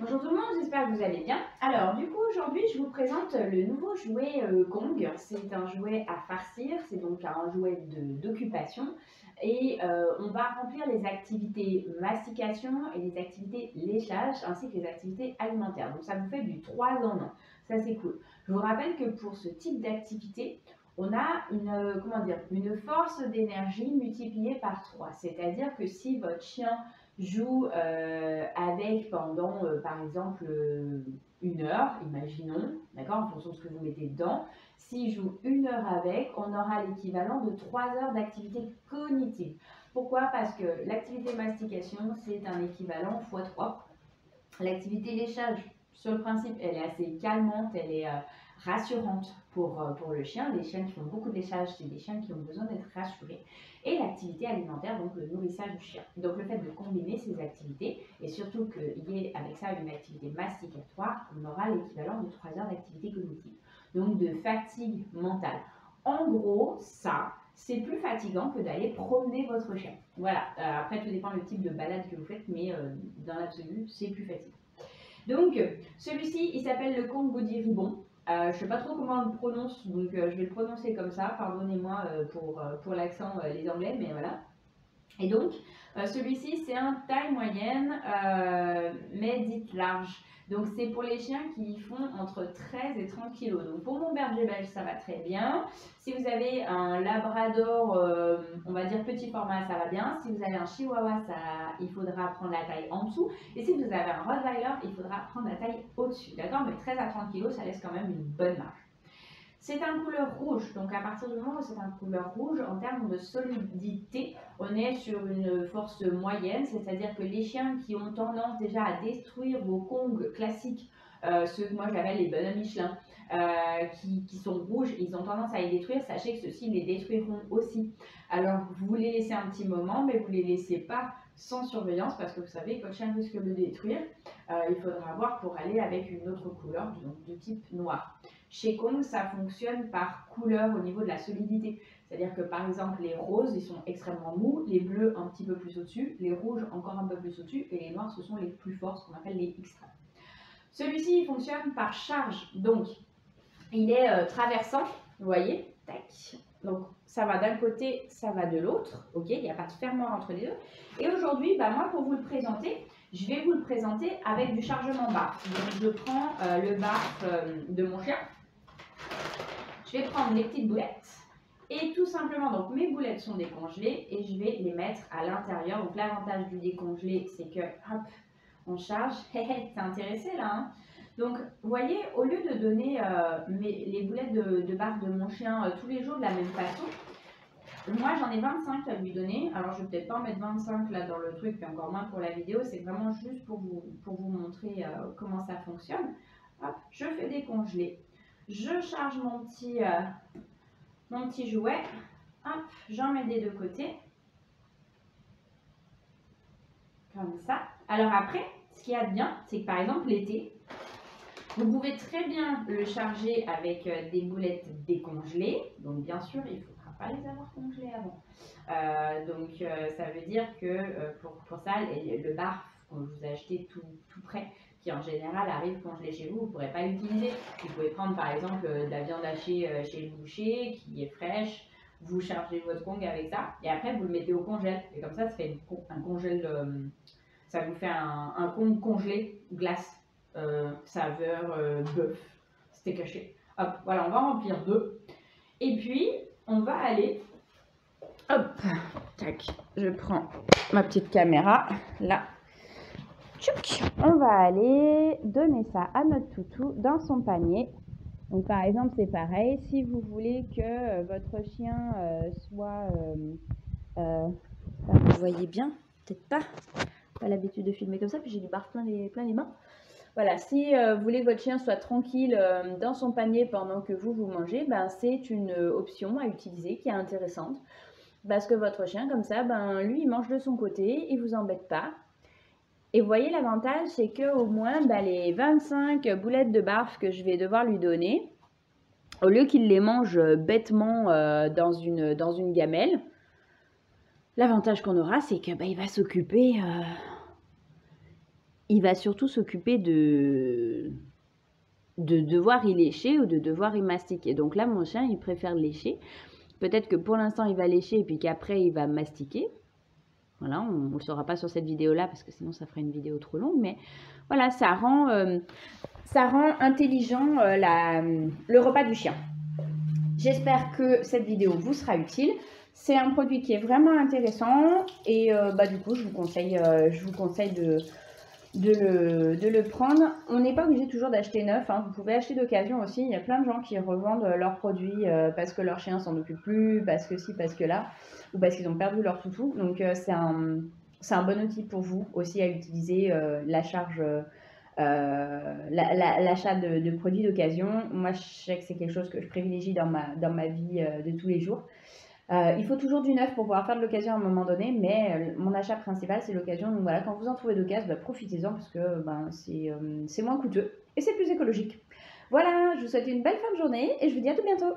Bonjour tout le monde, j'espère que vous allez bien. Alors du coup aujourd'hui je vous présente le nouveau jouet Kong. C'est un jouet à farcir, c'est donc un jouet d'occupation et on va remplir les activités mastication et les activités léchage ainsi que les activités alimentaires. Donc ça vous fait du 3 en 1, ça c'est cool. Je vous rappelle que pour ce type d'activité, on a une force d'énergie multipliée par 3. C'est-à-dire que si votre chien joue avec pendant, par exemple, 1 heure, imaginons, d'accord, en fonction de ce que vous mettez dedans. S'il joue 1 heure avec, on aura l'équivalent de 3 heures d'activité cognitive. Pourquoi? Parce que l'activité mastication, c'est un équivalent x3. L'activité léchage, sur le principe, elle est assez calmante, elle est rassurante pour le chien. Les chiens qui font beaucoup de léchage, c'est des chiens qui ont besoin d'être rassurés. Et l'activité alimentaire, donc le nourrissage du chien. Donc le fait de combiner ces activités, et surtout qu'il y ait avec ça une activité masticatoire, on aura l'équivalent de 3 heures d'activité cognitive. Donc de fatigue mentale. En gros, ça, c'est plus fatigant que d'aller promener votre chien. Voilà, après tout dépend le type de balade que vous faites, mais dans l'absolu, c'est plus fatigant. Donc, celui-ci, il s'appelle le Kong Body Ribbon. Je ne sais pas trop comment on le prononce, donc je vais le prononcer comme ça. Pardonnez-moi pour l'accent, les anglais, mais voilà. Et donc, celui-ci, c'est un taille moyenne, mais dite large. Donc, c'est pour les chiens qui font entre 13 et 30 kg. Donc, pour mon berger belge, ça va très bien. Si vous avez un labrador, on va dire petit format, ça va bien. Si vous avez un chihuahua, il faudra prendre la taille en dessous. Et si vous avez un rottweiler, il faudra prendre la taille au-dessus. D'accord? Mais 13 à 30 kg, ça laisse quand même une bonne marge. C'est un couleur rouge, donc à partir du moment où c'est un couleur rouge, en termes de solidité, on est sur une force moyenne, c'est-à-dire que les chiens qui ont tendance déjà à détruire vos Kongs classiques, ceux que moi j'appelle les bonhommes Michelin, qui sont rouges, ils ont tendance à les détruire, sachez que ceux-ci les détruiront aussi. Alors vous les laissez un petit moment, mais vous ne les laissez pas sans surveillance, parce que vous savez que votre chien risque de le détruire. Il faudra voir pour aller avec une autre couleur, donc du type noir. Chez Kong, ça fonctionne par couleur au niveau de la solidité. C'est-à-dire que par exemple, les roses, ils sont extrêmement mous, les bleus un petit peu plus au-dessus, les rouges encore un peu plus au-dessus, et les noirs, ce sont les plus forts, ce qu'on appelle les extrêmes. Celui-ci, il fonctionne par charge. Donc, il est traversant, vous voyez, tac. Donc, ça va d'un côté, ça va de l'autre, ok, il n'y a pas de fermoir entre les deux. Et aujourd'hui, moi, pour vous le présenter, je vais vous le présenter avec du chargement barf. Donc, je prends le barf de mon chien. Je vais prendre les petites boulettes et tout simplement, donc mes boulettes sont décongelées et je vais les mettre à l'intérieur. Donc l'avantage du décongelé, c'est que hop, on charge. T'es intéressé là, hein? Donc vous voyez, au lieu de donner les boulettes de barf de mon chien tous les jours de la même façon, moi j'en ai 25 à lui donner. Alors je vais peut-être pas en mettre 25 là dans le truc, puis encore moins pour la vidéo. C'est vraiment juste pour vous montrer comment ça fonctionne. Hop, je fais décongeler. Je charge mon petit jouet. Hop, j'en mets des deux côtés. Comme ça. Alors après, ce qu'il y a de bien, c'est que par exemple l'été, vous pouvez très bien le charger avec des boulettes décongelées. Donc bien sûr, il ne faudra pas les avoir congelées avant. Ça veut dire que pour ça, le barf qu'on vous a acheté tout prêt, qui en général arrive congelé chez vous, vous ne pourrez pas l'utiliser. Vous pouvez prendre par exemple de la viande hachée chez le boucher qui est fraîche, vous chargez votre Kong avec ça et après vous le mettez au congèle. Et comme ça fait un congèle, ça vous fait un Kong congelé glace, saveur bœuf, steak haché. Hop, voilà, on va remplir 2. Et puis on va aller, hop, tac, je prends ma petite caméra là. On va aller donner ça à notre toutou dans son panier. Donc par exemple c'est pareil, si vous voulez que votre chien soit, vous voyez bien, peut-être pas l'habitude de filmer comme ça, puis j'ai du barf plein les mains. Voilà, si vous voulez que votre chien soit tranquille dans son panier pendant que vous mangez, c'est une option à utiliser qui est intéressante. Parce que votre chien comme ça, lui il mange de son côté, il vous embête pas. Et vous voyez, l'avantage, c'est qu'au moins, les 25 boulettes de barf que je vais devoir lui donner, au lieu qu'il les mange bêtement dans une gamelle, l'avantage qu'on aura, c'est qu'il va s'occuper il va surtout s'occuper de devoir y lécher ou de devoir y mastiquer. Donc là, mon chien, il préfère lécher. Peut-être que pour l'instant, il va lécher et puis qu'après, il va mastiquer. Voilà, on ne le saura pas sur cette vidéo-là parce que sinon, ça ferait une vidéo trop longue. Mais voilà, ça rend intelligent le repas du chien. J'espère que cette vidéo vous sera utile. C'est un produit qui est vraiment intéressant et du coup, je vous conseille de le prendre. On n'est pas obligé toujours d'acheter neuf, hein. Vous pouvez acheter d'occasion aussi. Il y a plein de gens qui revendent leurs produits parce que leur chien s'en occupe plus, parce que ci, parce que là, ou parce qu'ils ont perdu leur toutou. Donc c'est un bon outil pour vous aussi à utiliser l'achat de produits d'occasion. Moi, je sais que c'est quelque chose que je privilégie dans ma vie de tous les jours. Il faut toujours du neuf pour pouvoir faire de l'occasion à un moment donné, mais mon achat principal, c'est l'occasion. Donc voilà, quand vous en trouvez d'occasion, profitez-en parce que c'est moins coûteux et c'est plus écologique. Voilà, je vous souhaite une belle fin de journée et je vous dis à tout bientôt.